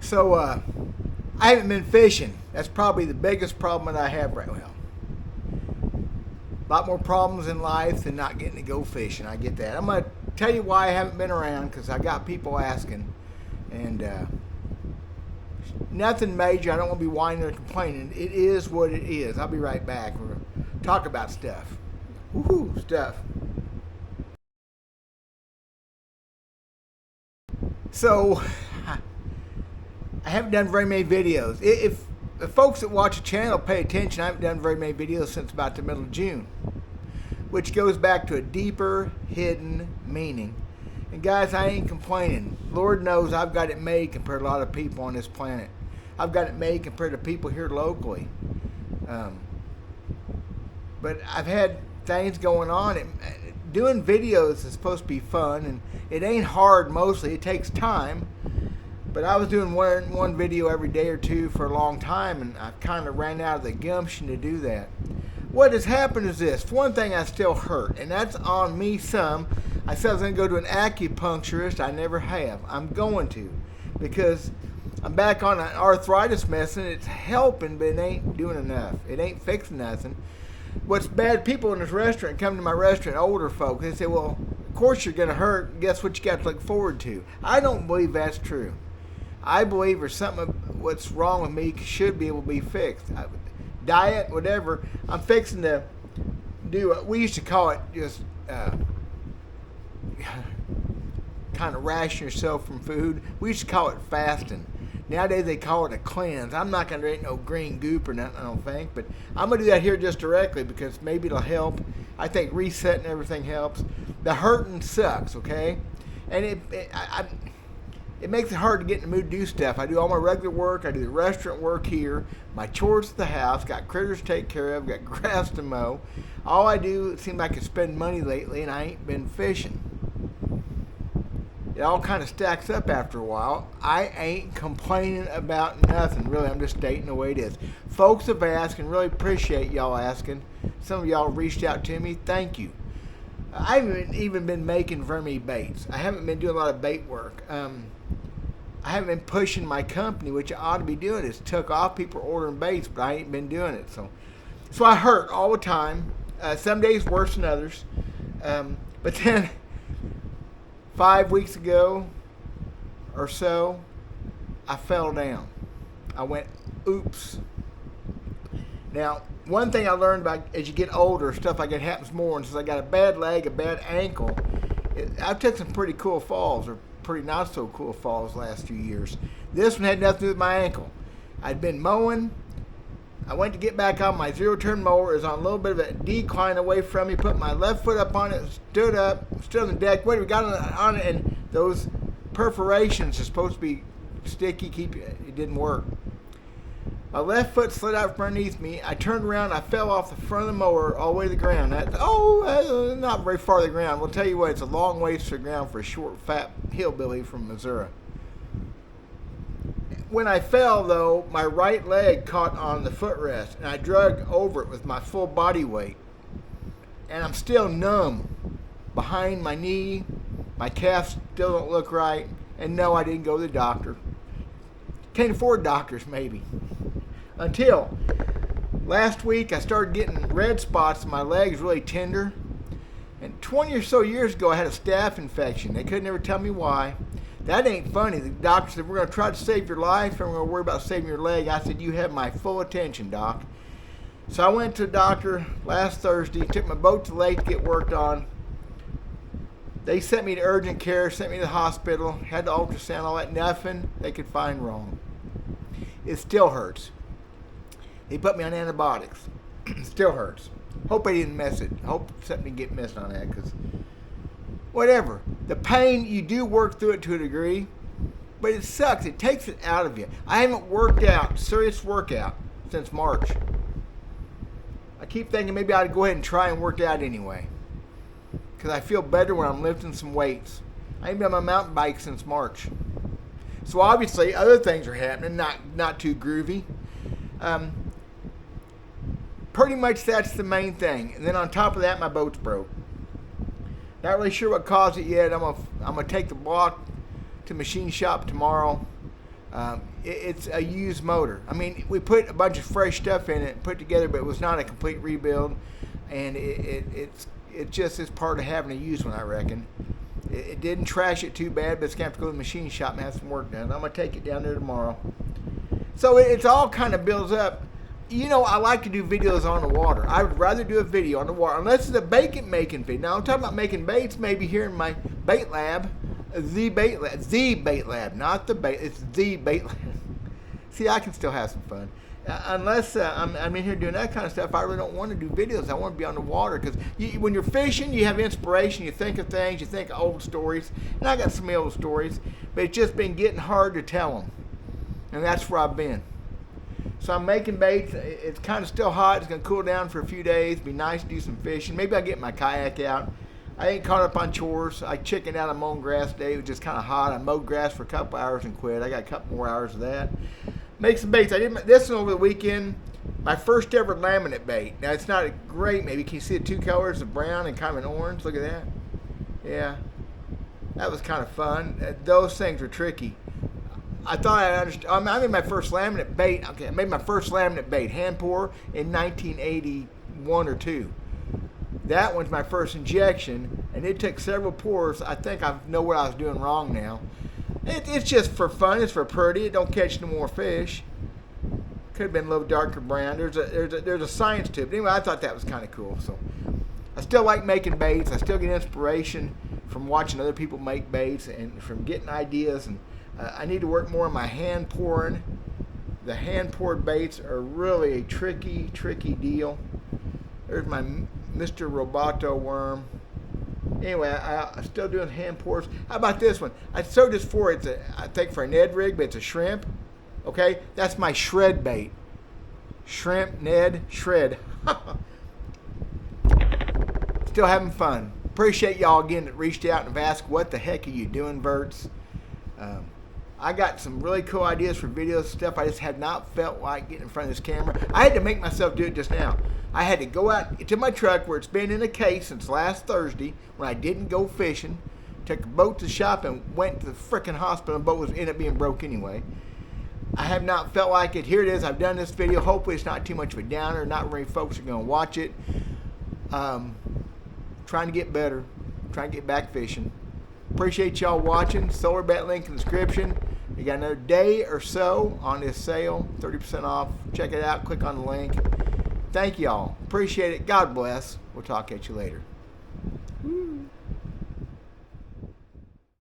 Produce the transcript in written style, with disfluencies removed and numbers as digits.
So I haven't been fishing. That's probably the biggest problem that I have right now. A lot more problems in life than not getting to go fishing. I get that. I'm going to tell you why I haven't been around, because I got people asking. And nothing major. I don't want to be whining or complaining. It is what it is. I'll be right back. We're going to talk about stuff. Woohoo, stuff. So, I haven't done very many videos. If the folks that watch the channel pay attention, I haven't done very many videos since about the middle of June, which goes back to a deeper, hidden meaning. And guys, I ain't complaining. Lord knows I've got it made compared to a lot of people on this planet. I've got it made compared to people here locally. But I've had things going on. Doing videos is supposed to be fun, and it ain't hard mostly. It takes time. But I was doing one video every day or two for a long time, and I kind of ran out of the gumption to do that. What has happened is this. For one thing, I still hurt, and that's on me some. I said I was going to go to an acupuncturist. I never have. I'm going to, because I'm back on an arthritis medicine. It's helping, but it ain't doing enough. It ain't fixing nothing. What's bad, people in this restaurant come to my restaurant, older folks, they say, well, of course you're going to hurt. Guess what you got to look forward to? I don't believe that's true. I believe there's something what's wrong with me should be able to be fixed. Diet, whatever. I'm fixing to do what we used to call it, just kind of ration yourself from food. We used to call it fasting. Nowadays they call it a cleanse. I'm not going to eat no green goop or nothing, I don't think. But I'm going to do that here just directly because maybe it'll help. I think resetting everything helps. The hurting sucks, okay? And it makes it hard to get in the mood to do stuff. I do all my regular work. I do the restaurant work here. My chores at the house. Got critters to take care of. Got grass to mow. All I do, it seems like I spend money lately, and I ain't been fishing. It all kind of stacks up after a while. I ain't complaining about nothing, really. I'm just stating the way it is. Folks have asked, and really appreciate y'all asking. Some of y'all reached out to me. Thank you. I haven't even been making very many baits. I haven't been doing a lot of bait work. I haven't been pushing my company, which I ought to be doing. It's took off. People are ordering baits, but I ain't been doing it. So I hurt all the time. Some days worse than others. But then 5 weeks ago or so, I fell down. I went, oops. Now, one thing I learned about as you get older, stuff like that happens more. And since I got a bad leg, a bad ankle, I took some pretty cool falls, or pretty not so cool falls last few years. This one had nothing to do with my ankle. I'd been mowing. I went to get back on my zero-turn mower. It was on a little bit of a decline away from me. Put my left foot up on it, stood on the deck. Wait, we got on it, and those perforations are supposed to be sticky. It didn't work. My left foot slid out from underneath me. I turned around. I fell off the front of the mower all the way to the ground. Not very far to the ground. We'll tell you what, it's a long ways to the ground for a short, fat hillbilly from Missouri. When I fell, though, my right leg caught on the footrest, and I drug over it with my full body weight. And I'm still numb behind my knee. My calves still don't look right. And no, I didn't go to the doctor. Can't afford doctors, maybe. Until last week, I started getting red spots in my legs, really tender. And 20 or so years ago, I had a staph infection. They couldn't ever tell me why. That ain't funny. The doctor said, we're going to try to save your life, and we're going to worry about saving your leg. I said, you have my full attention, doc. So I went to the doctor last Thursday, took my boat to the lake to get worked on. They sent me to urgent care, sent me to the hospital, had the ultrasound, all that, nothing they could find wrong. It still hurts. They put me on antibiotics. Still hurts. Hope they didn't miss it. Hope something didn't get missed on that, because whatever. The pain, you do work through it to a degree, but it sucks. It takes it out of you. I haven't worked out, serious workout, since March. I keep thinking maybe I ought to go ahead and try and work out anyway, because I feel better when I'm lifting some weights. I ain't been on my mountain bike since March. So obviously other things are happening, not too groovy. Pretty much that's the main thing. And then on top of that, my boat's broke. Not really sure what caused it yet. I'm gonna take the block to machine shop tomorrow. It's a used motor. I mean, we put a bunch of fresh stuff in it, put together, but it was not a complete rebuild, and it just is part of having a used one, I reckon. It didn't trash it too bad, but it's going to have to go to the machine shop and have some work done. I'm going to take it down there tomorrow. So it's all kind of builds up. You know, I like to do videos on the water. I would rather do a video on the water, unless it's a bait making video. Now, I'm talking about making baits, maybe here in my bait lab. The bait lab, not the bait. It's the bait lab. See, I can still have some fun. Unless I'm in here doing that kind of stuff, I really don't want to do videos. I want to be on the water, because when you're fishing, you have inspiration. You think of things. You think of old stories. And I got some old stories, but it's just been getting hard to tell them. And that's where I've been. So I'm making baits. It's kind of still hot. It's going to cool down for a few days. Be nice to do some fishing. Maybe I'll get my kayak out. I ain't caught up on chores. I chickened out on mowing grass today. It was just kind of hot. I mowed grass for a couple hours and quit. I got a couple more hours of that. Make some baits. I did this one over the weekend. My first ever laminate bait. Now, it's not great. Maybe can you see the two colors, the brown and kind of an orange? Look at that. Yeah. That was kind of fun. Those things were tricky. I thought I understood. I made my first laminate bait. Okay, I made my first laminate bait, hand pour, in 1981 or 2. That one's my first injection, and it took several pours. I think I know what I was doing wrong now. It's just for fun. It's for pretty. It don't catch no more fish. Could have been a little darker brown. There's a science to it. But anyway, I thought that was kind of cool. So I still like making baits. I still get inspiration from watching other people make baits and from getting ideas. And I need to work more on my hand pouring. The hand poured baits are really a tricky deal. There's my Mr. Roboto worm. Anyway, I'm still doing hand pours. How about this one? I sold this for, I think for a Ned rig, but it's a shrimp. Okay, that's my shred bait. Shrimp, Ned, shred. Still having fun. Appreciate y'all again that reached out and have asked, what the heck are you doing, Verts? I got some really cool ideas for videos and stuff. I just had not felt like getting in front of this camera. I had to make myself do it just now. I had to go out to my truck where it's been in a case since last Thursday when I didn't go fishing. Took a boat to the shop and went to the frickin' hospital. The boat was ended up being broke anyway. I have not felt like it. Here it is. I've done this video. Hopefully it's not too much of a downer. Not very folks are going to watch it. Trying to get better. Trying to get back fishing. Appreciate y'all watching. Solar Bet link in the description. We got another day or so on this sale. 30% off. Check it out. Click on the link. Thank y'all. Appreciate it. God bless. We'll talk at you later. Woo.